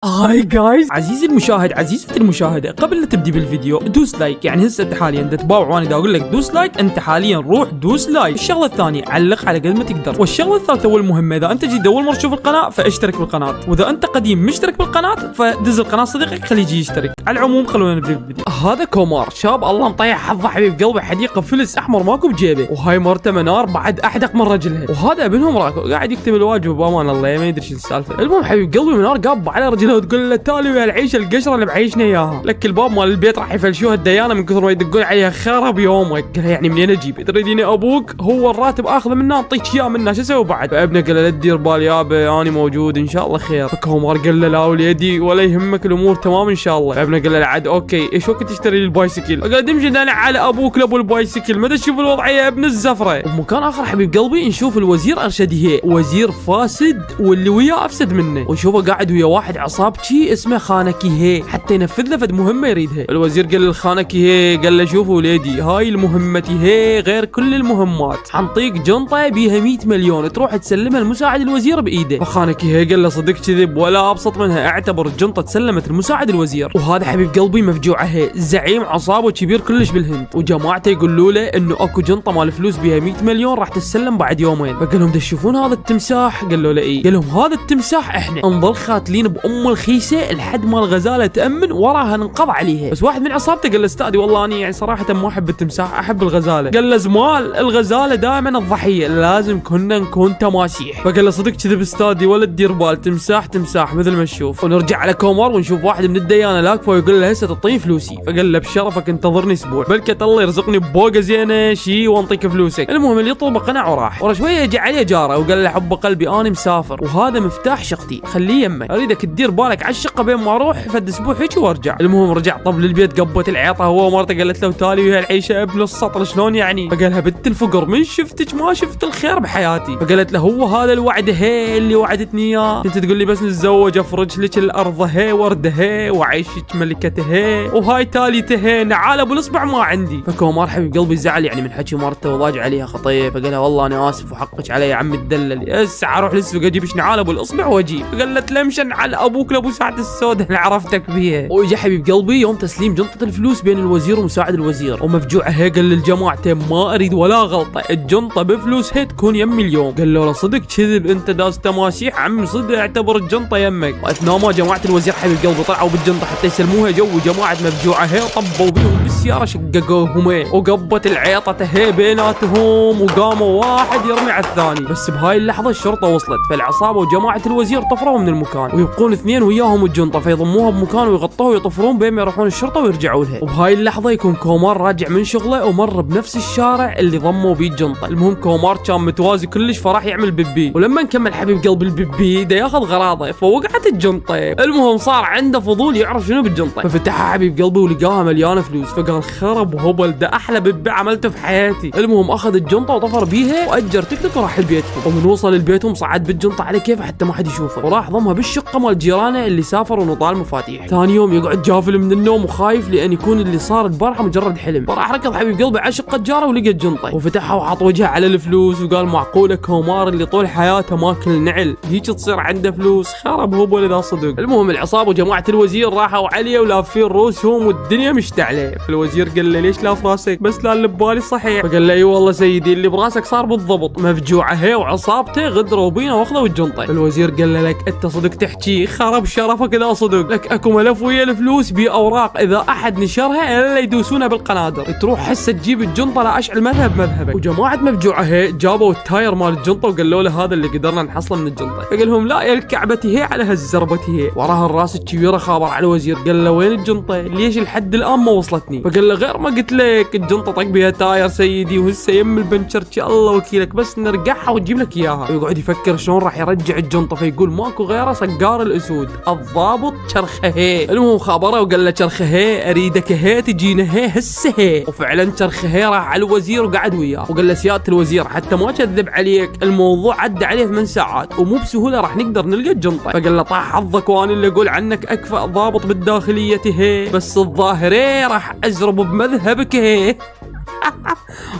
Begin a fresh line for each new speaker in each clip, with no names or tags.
هاي جايز، عزيزي المشاهد عزيزتي المشاهدة، قبل لا تبدي بالفيديو دوس لايك. يعني هسه انت حاليا تتابع وانا دا اقول لك دوس لايك، انت حاليا روح دوس لايك. الشغلة الثانية علق على قد ما تقدر. والشغلة الثالثة والمهمة، اذا انت جديد اول مرة تشوف القناة فاشترك بالقناة، واذا انت قديم مشترك بالقناة فدز القناة صديقك خليه يجي يشترك. على العموم خلونا نبدا بالفيديو. هذا كومار شاب الله مطيح حظه حبيب قلبي، حديقة فلس احمر ماكو بجيبه، وهاي مرته منار بعد احدق من رجلها، وهذا ابنهم راكو قاعد يكتب الواجب بامان الله ما يدري شو السالفة. المهم حبيب قلبي منار قاب على رجلها وتقول له تالي ويا العيشه القشره اللي بعيشنا اياها، لك الباب مال البيت راح يفلشوها الديانه من كثر ما يدقون عليها خرب يومك. قال لها يعني منين اجيب؟ تريديني ابوك هو الراتب اخذه منه اعطيك اياه منه، شو اسوي بعد؟ فابنه قال له لا تدير بال يابا انا موجود ان شاء الله خير. فكومار قال له لا وليدي ولا يهمك الامور تمام ان شاء الله. فابنه قال له عاد اوكي ايش وقت تشتري لي البايسكل؟ قال تمشي انا على ابوك لابو البايسكل، متى تشوف الوضعيه يا ابن الزفره. ومكان اخر حبيب قلبي نشوف الوزير ارشديه، وزير فاسد واللي وياه افسد منه، ونشوفه قاعد ويا واحد عصابتي اسمه خانكي هي حتى ينفذ له فد مهمه يريدها. الوزير قال للخانكي هي قال له شوفوا وليدي هاي المهمتي هي غير كل المهمات، حنطيك جنطه بيها 100 مليون تروح تسلمها لمساعد الوزير بايده. فخانكي هي قال له صدق كذب ولا ابسط منها، اعتبر الجنطه تسلمت لمساعد الوزير. وهذا حبيب قلبي مفجوعه هي زعيم عصابه كبير كلش بالهند، وجماعته يقولوا له انه اكو جنطه مال فلوس بيها 100 مليون راح تسلم بعد يومين. فقال لهم تشوفون هذا التمساح؟ قالوا له اي. قال لهم هذا التمساح احنا نظل خاتلين بام الخيسه لحد ما الغزاله تامن وراها ننقض عليها. بس واحد من عصابته قال له استاذي والله اني يعني صراحه ما احب التمساح احب الغزاله. قال له زمال الغزاله دائما الضحيه لازم كنا نكون تماسيح. فقال له صدق كذب استاذي ولا تدير بال، تمساح تمساح مثل ما تشوف. ونرجع على كومار ونشوف واحد من الديانه لاكفه ويقول له هسه تعطيني فلوسي. فقال له بشرفك انتظرني اسبوع بلكت الله يرزقني ببوقه زينه شي وانطيك فلوسك. المهم اللي يطلبه قنع وراح. ورا شويه جاء عليه جاره وقال له حب قلبي انا مسافر وهذا مفتاح شقتي خليه يمك، اريدك تدير بالك على الشقه بين ما اروح فد اسبوع هيك وارجع. المهم رجع طب للبيت قبت العيطه هو ومرته قالت له تالي ويا العيشه ابن السطر شلون يعني؟ فقالها بنت الفقر من شفتك ما شفت الخير بحياتي. فقالت له هو هذا الوعد هي اللي وعدتني اياه، انت تقول لي بس نتزوج افرج لك الارض هي ورده هي واعيشك ملكته هي وهاي تاليته هي نعال ابو الاصبع ما عندي. فكومار حبيب قلبي زعل يعني من حكي مرته وضاج عليها خطيه. فقالها والله انا اسف وحقك علي يا عم الدلل، اسع اروح للسوق اجيبش نعال ابو الاصبع واجي. فقالت لمشن على ابوك لابو ساعه السوداء اللي عرفتك بيها. ويجي حبيب قلبي يوم تسليم جنطه الفلوس بين الوزير ومساعد الوزير، ومفجوعه هي قال للجماعه ما اريد ولا غلطه الجنطه بفلوس هي تكون يم اليوم. قال له صدق كذب انت داس تماسيح عم صدق اعتبر الجنطه يمك. واثناء ما جماعه الوزير حبيب قلبي طلعوا بالجنطه حتى يسلموها جو جماعه مفجوعه هي طبوا بيهم بالسياره شققوهم وقبت العيطه هي بيناتهم وقاموا واحد يرمي على الثاني. بس بهاي اللحظه الشرطه وصلت، فالعصابه وجماعه الوزير طفروا من المكان ويبقون اثنين وياهم الجنطه، فيضموها بمكان ويغطوها ويطفرون بين ما يروحون الشرطه ويرجعوا لها. وبهاي اللحظه يكون كومار راجع من شغله ومر بنفس الشارع اللي ضموا بيه الجنطه. المهم كومار كان متوازي كلش فراح يعمل بيبي، ولما نكمل حبيب قلب البيبي ده ياخذ غراضه فوقعت الجنطه. المهم صار عنده فضول يعرف شنو بالجنطه، ففتحها حبيب قلبي ولقاها مليانه فلوس. فقال خرب وهبل ده احلى بيبي عملته في حياتي. المهم اخذ الجنطه وطفر بيها واجر توك توك وراح لبيتهم. ومن وصل لبيتهم صعد بالجنطه على كيفه حتى ما حد يشوفه، وراح ضمها بالشقه مال جيرانه اللي سافر ونطال مفاتيح. ثاني يوم يقعد جافل من النوم وخايف لان يكون اللي صار البارحه مجرد حلم. فراح ركض حبيب قلبي على شقه جاره ولقى الجنطه وفتحها وحط وجهه على الفلوس وقال معقوله كومار اللي طول حياته ماكل نعل هيك تصير عنده فلوس؟ خرب هو اذا صدق. المهم العصابه وجماعه الوزير راحوا عليه ولافين روسهم والدنيا مشتعله. فالوزير قال له ليش لاف راسك؟ بس لا اللي ببالي صحيح. فقال له اي والله سيدي اللي براسك صار بالضبط. مفجوعه هي وعصابته غدروا بينا واخذوا الجنطه. الوزير قال له لك انت صدق تحكي خرب شرفك اذا صدق، لك اكو ملف ويا الفلوس باوراق اذا احد نشرها الا يدوسونها بالقنادر تروح هسه تجيب الجنطه لا اشعل مذهب مذهبك. وجماعه مفجوعه هي جابوا التاير مال الجنطه وقالوا له هذا اللي قدرنا نحصله من الجنطه. فقال لهم لا يا الكعبتي هي على هالزربتي هي. وراها الراس الكبيره خابر على الوزير قال له وين الجنطه؟ ليش لحد الان ما وصلتني؟ فقال له غير ما قلت لك الجنطه طق بها تاير سيدي وهسه يم البنشر الله وكيلك بس نرجعها ونجيب لك اياها. ويقعد يفكر شلون راح يرجع الجنطه فيقول ماكو غيره صقار الاسود الضابط شرخه هي. المهم خابره وقال له شرخه هي اريدك هي تجينا هي هسه هي. وفعلا شرخه هي راح على الوزير وقعد وياه وقال له سياده الوزير حتى ما كذب عليك الموضوع عدى عليه 8 ساعات ومو بسهوله راح نقدر نلقى الجنطه. فقال له طاح حظك وانا اللي اقول عنك اكفأ ضابط بالداخليه هي، بس الظاهر راح ازرب بمذهبك هي.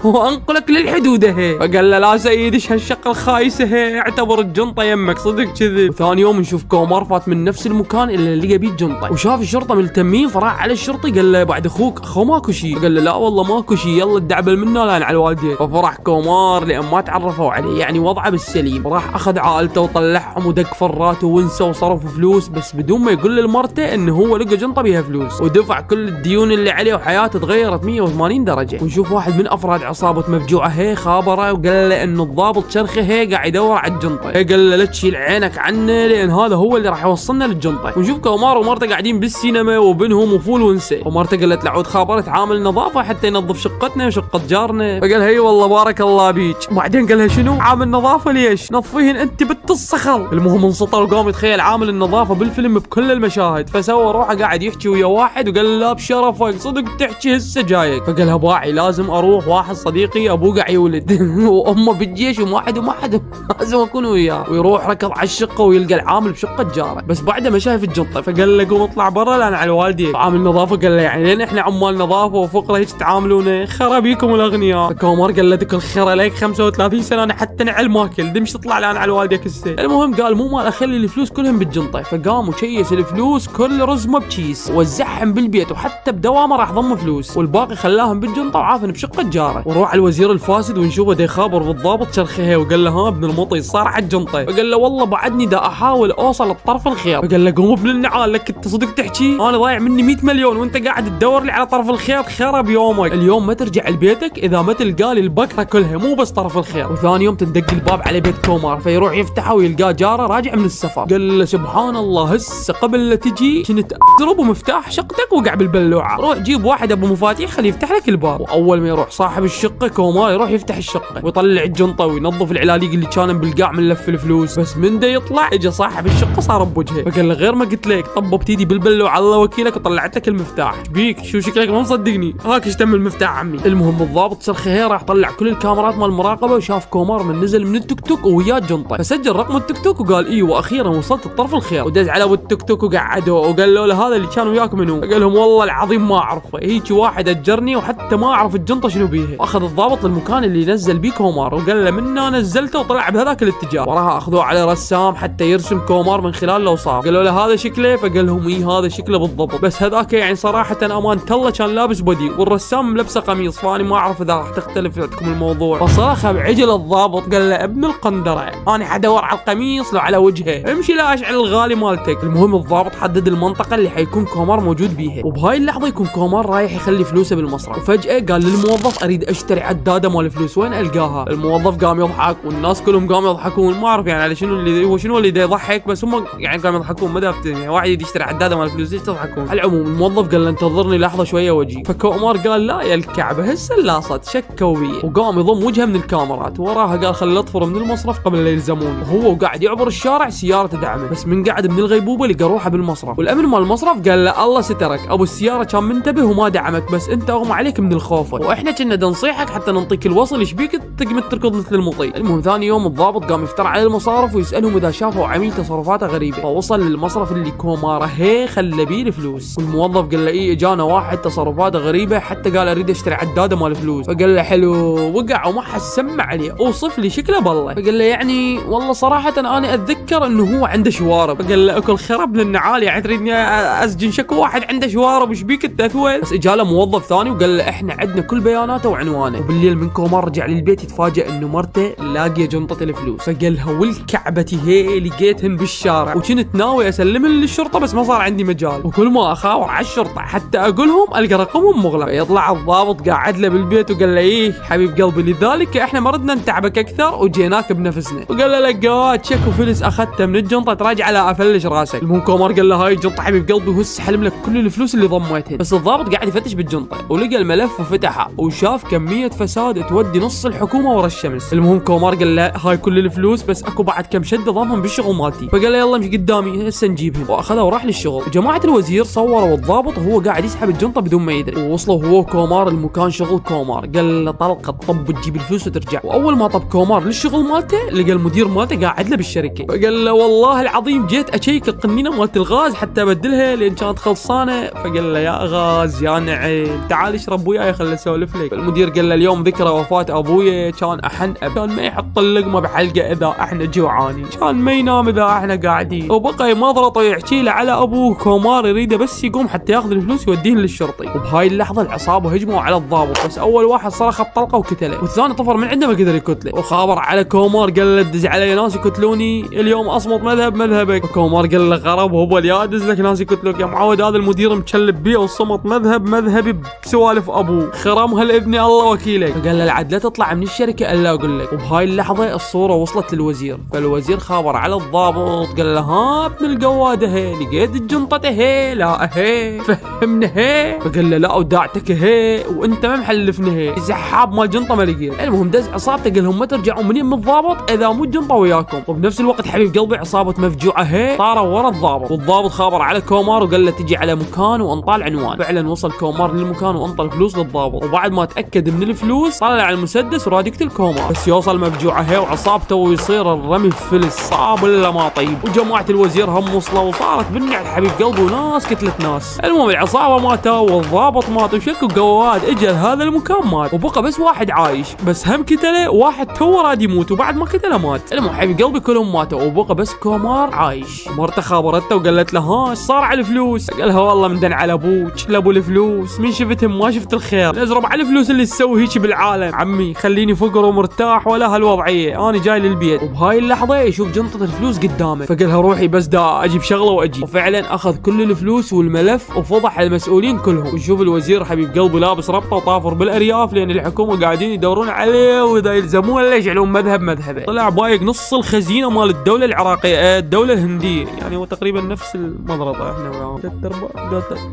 وانقلك للحدود هي. فقال له لا سيدي ايش هالشقه الخايسه هي، اعتبر الجنطه يمك صدق كذب. وثاني يوم نشوف كومار فات من نفس المكان اللي لقى بيه الجنطه، وشاف الشرطه ملتمين فراح على الشرطي قال له بعد اخو ماكو شيء. قال له لا والله ماكو شيء، يلا الدعبل منا لان على الوالدين. ففرح كومار لان ما تعرفوا عليه يعني وضعه بالسليم، وراح اخذ عائلته وطلعهم ودق فراته ونسى وصرف فلوس بس بدون ما يقول لمرته انه هو لقى جنطه بيها فلوس، ودفع كل الديون اللي عليه وحياته تغيرت 180 درجه. ونشوف واحد من افراد عصابه مفجوعه هي خابره وقال له انه الضابط شرخه هي قاعد يدور على الجنطه. هي قال له لا تشيل عينك عنه لان هذا هو اللي راح يوصلنا للجنطه. ونشوف كومار ومرته قاعدين بالسينما وبينهم وفول ونسى، ومرته قالت له عود خابرت عامل نظافه حتى ينظف شقتنا وشقه جارنا. فقال هي والله بارك الله بيك. وبعدين قال لها شنو عامل نظافه ليش؟ نظفيهن انت بنت الصخر. المهم انسطر وقام يتخيل عامل النظافه بالفيلم بكل المشاهد، فسوى روحه قاعد يحكي ويا واحد وقال له بشرفك صدق تحكي هسه جايك. فقالها باعي لازم اروح، واحد صديقي ابوه قاعد يولد وامه بالجيش وما حد لازم اكون وياه. ويروح ركض على الشقه ويلقى العامل بشقه جاره، بس بعده ما شايف الجنطه فقال له قوم اطلع برا لان على والديك. عامل نظافه قال له يعني لين احنا عمال نظافه وفقره هيك تعاملونا، خرا بيكم الاغنياء. فكومار قال له ذيك الخرا لك 35 سنه انا حتى نعل ماكل دمش تطلع لان على والديك هسه. المهم قال مو مال اخلي الفلوس كلهم بالجنطه. فقام وشيس الفلوس كل رزمه بكيس ووزعهم بالبيت، وحتى بدوامه راح ضم فلوس، والباقي خلاهم بالجنطه وعافن بشقه جاره. وروح على الوزير الفاسد ونشوفه دا يخابر بالضابط شرخه وقال له ها ابن المطي صار على الجنطه. فقال له والله بعدني دا احاول اوصل لطرف الخيط. فقال له قوم ابن النعال لك انت صدق تحكي انا ضايع مني 100 مليون وانت قاعد تدور لي على طرف الخيط، خرب يومك. اليوم ما ترجع لبيتك اذا ما تلقى لي البكره كلها مو بس طرف الخيط. وثاني يوم تندق الباب على بيت كومار، فيروح يفتحه ويلقاه جاره راجع من السفر. قال له سبحان الله هسه قبل لا تجي كنت اضرب مفتاح شقتك وقع بالبلوعه، روح جيب واحد ابو مفاتيح خليه يفتح لك الباب. واول ما يروح صاحب الشقه كومار يروح يفتح الشقه ويطلع الجنطه وينظف العلاليق اللي كان بالقاع من لف الفلوس، بس من دا يطلع اجى صاحب الشقه صار بوجهه. فقال له غير ما قلت لك طببت ايدي بالبلوعه الله وكيلك وطلعت لك المفتاح، بيك شو شكلك ما مصدقني، هاك اشتم المفتاح عمي. المهم الضابط صرخه هي راح طلع كل الكاميرات مال المراقبه وشاف كومار من نزل من التوك توك وياه الجنطه، فسجل رقم التوك توك وقال ايوه اخيرا وصلت الطرف الخير. ودز على ابو التوك توك وقعدوا وقال له هذا اللي كان وياك منو؟ قال لهم والله العظيم ما اعرفه، هيك واحد اجرني وحتى ما اعرف الجنطه شنو بيها. واخذ الضابط للمكان اللي نزل بيه كومار وقال له منا نزلته وطلع بهذاك الاتجاه. وراها اخذوه على رسام حتى يرسم كومار من خلال الاوصاف. قالوا له هذا شكله، فقال لهم اي هذا شكله بالضبط، بس هذاك يعني صراحه امانه الله كان لابس بدي والرسام لابسه قميص، فاني ما اعرف اذا راح تختلف عندكم الموضوع. فصرخ بعجل الضابط قال له ابن القندره انا حدور على القميص لو على وجهه، امشي لا اشعل الغالي مالتك. المهم الضابط حدد المنطقه اللي حيكون كومار موجود بيها، وبهاي اللحظه يكون كومار رايح يخلي فلوسه بالمصرف، وفجاه قال للموظف اريد اشتري عداده مال فلوس وين القاها؟ الموظف قام يضحك والناس كلهم قاموا يضحكون، ما اعرف يعني على شنو اللي دا يضحك، بس هم يعني قاموا يضحكون ما دافتني يعني واحد يشتري عداده مال فلوس ليش تضحكون؟ على العموم الموظف قال له انتظرني لحظه شويه واجي. فكومار قال لا يا الكعبه هسه اللاصت شكوا بي، وقام يضم وجهه من الكاميرات، وراها قال خلي اطفر من المصرف قبل لا يلزموني. وهو وقاعد يعبر الشارع سياره تدعمه، بس من قاعد من الغيبوبه لقى روحه بالمصرف، والامن مال المصرف قال له الله سترك ابو السياره كان منتبه وما دعمك، بس انت اغمى عليك من الخوف واحنا كنا نصيحك حتى نعطيك الوصل ايش بيك تقمت تركض مثل المطي. المهم ثاني يوم الضابط قام يفتر على المصارف ويسالهم اذا شافوا عميل تصرفاته غريبه، فوصل للمصرف اللي كوماره هي خلى بيه الفلوس، والموظف قال له ايه اجانا واحد تصرفاته غريبه حتى قال اريد اشتري عداده مال فلوس. فقال له حلو، وقع وما حد سمع عليه، اوصف لي شكله بالله. فقال له يعني والله صراحه انا اتذكر انه هو عنده شوارب. فقال له اكل خرب للنعال يعني تريدني اسجن شكو واحد عنده شوارب ايش بيك التثويل؟ بس اجاله موظف ثاني وقال له احنا عندنا كل بياناته وعنوانه. وبالليل من كومار رجع للبيت يتفاجئ انه مرته لاقيه جنطه الفلوس، فقال لها والكعبه هي لقيتهن بالشارع وكنت ناوي اسلمهن للشرطه بس ما صار عندي مجال، وكل ما اخاور على الشرطه حتى اقولهم القى رقمهم مغلق. يطلع الضابط قاعد له بالبيت وقال له ايه حبيب قلبي لذلك احنا ما ردنا نتعبك اكثر وجيناك بنفسنا. وقال له لقيت شيك وفلس اخذته من الجنطه تراجع لا افلش راسك. المهم كومار قال له هاي الجنطه حبيب قلبي وهسه حلم لك كل الفلوس اللي ضميتها. بس الضابط قاعد يفتش بالجنطه ولقى الملف وفتحه وشاف كميه فساد تودي نص الحكومه ورا الشمس. المهم كومار قال له هاي كل الفلوس بس اكو بعد كم شده ضمهم بالشغل مالتي. فقال له يلا امشي قدامي هسه نجيبهم، واخذه وراح للشغل. وجماعه الوزير صوروا الضابط وهو قاعد يسحب الجنطه بدون ما يدري، ووصلوا هو كومار المكان شغل كومار. قال له طلقه طب تجيب الفلوس وترجع. واول ما طب كومار للشغل مالته لقى المدير مالته قاعد له بالشركه. فقال له والله العظيم جيت اشيك القنينه مالت الغاز حتى ابدلها لان كانت خلصانه. فقال له يا غاز يا نعيم تعال اشرب وياي خليني اسولف لك. المدير قال له اليوم ذكرى وفاة ابويا، كان احن كان ما يحط اللقمه بحلقه اذا احنا جوعانين، كان ما ينام اذا احنا قاعدين، وبقى يمضرط ويحكي له على ابوه. كومار يريده بس يقوم حتى ياخذ الفلوس يوديهن للشرطي. وبهاي اللحظه العصابه هجموا على الضابط، بس اول واحد صرخ بطلقه وقتله، والثاني طفر من عنده ما قدر يقتله، وخابر على كومار قال له دز علي ناس يقتلوني اليوم، اصمت مذهب مذهبك. وكومار قال له غرب هو يا دز لك ناس يقتلوك يا معود، هذا المدير مكلب بيه وصمت مذهب مذهبي بسوالف ابوه، خرمها الاذن الله وكيلك. فقال له العد لا تطلع من الشركه الا اقول لك. وبهاي اللحظه الصوره وصلت للوزير، فالوزير خابر على الضابط قال له ها ابن القواده هي لقيت الجنطه هي؟ لا هي فهمنا هي. فقال له لا وداعتك هي وانت ما محلفنا هي، زحاب مال جنطه ما لقيت. المهم دز عصابته قال لهم ما ترجعون من الضابط اذا مو الجنطه وياكم. وبنفس الوقت حبيب قلبي عصابه مفجوعه هي طاروا ورا الضابط، والضابط خابر على كومار وقال له تجي على مكان وانطال عنوان. فعلا وصل كومار للمكان وانطى الفلوس للضابط، وبعد ما تاكد من الفلوس طلع على المسدس وراد يقتل كومار. بس يوصل مفجوعه هي وعصابته ويصير الرمي فلس صعب الا ما طيب. وجماعه الوزير هم وصلوا وصارت بالنعل حبيب قلبي وناس قتلت ناس. المهم العصابه ماتوا والضابط مات وشكوا قواد اجل هذا المكان مات، وبقى بس واحد عايش بس هم قتله، واحد تو راد يموت وبعد ما قتله مات. المهم حبيب قلبي كلهم ماتوا وبقى بس كومار عايش. مرته خابرته وقالت له ها ايش صار على الفلوس؟ قالها والله مندن على ابوك لابو الفلوس، من شفتهم ما شفت الخير، نزرب على الفلوس اللي تسوي هيك بالعالم. عمي خليني فقر ومرتاح ولا هالوضعيه، انا جاي للبيت. وبهاي اللحظه يشوف جنطه الفلوس قدامه، فقالها روحي بس دا اجيب شغله واجي. وفعلا اخذ كل الفلوس والملف وفضح المسؤولين كلهم. ويشوف الوزير حبيب قلبي لابس ربطه وطافر بالارياف لان الحكومه قاعدين يدورون عليه واذا يلزمون له يجعلون مذهب مذهبه. طلع بايق نص الخزينه مال الدوله العراقيه الدوله الهنديه، يعني هو تقريبا نفس المضربه احنا وياهم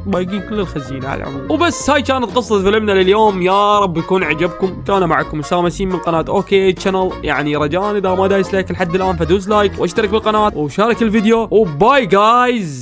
بايقين كل الخزينه على العموم. وبس هاي كانت قصه فيلمنا لليوم، يا رب يكون عجبكم. كان معكم اسامه ياسين من قناه اوكي تشانل، يعني رجاء اذا ما دايس لايك لحد الان فدوز لايك واشترك بالقناه وشارك الفيديو، وباي جايز.